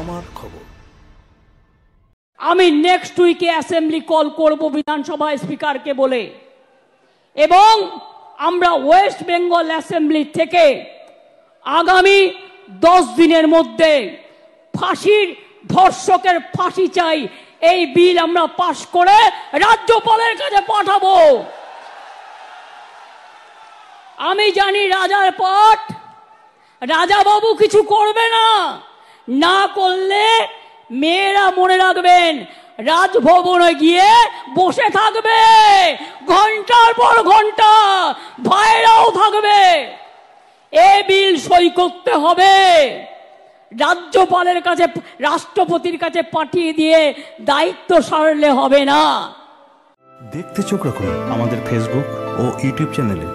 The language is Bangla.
আমার খবর। আমি নেক্সট উইকে অ্যাসেম্বলি কল করব বিধানসভা স্পিকারকে বলে, এবং আমরা ওয়েস্ট বেঙ্গল অ্যাসেম্বলি থেকে আগামী 10 দিনের মধ্যে ফাঁসির ধর্ষকের ফাঁসি চাই এই বিল আমরা পাশ করে রাজ্যপালের কাছে পাঠাবো। আমি জানি রাজার পাট রাজা বাবু কিছু করবে না, না করলে মেয়েরা মনে রাখবেন রাজভবনে গিয়ে বসে থাকবে ঘন্টার পর ঘন্টা, ভাইরাও থাকবে। এ বিল সই করতে হবে, রাজ্যপালের কাছে রাষ্ট্রপতির কাছে পাঠিয়ে দিয়ে দায়িত্ব সারলে হবে না। দেখতে চোখ রাখুন আমাদের ফেসবুক ও ইউটিউব চ্যানেলে।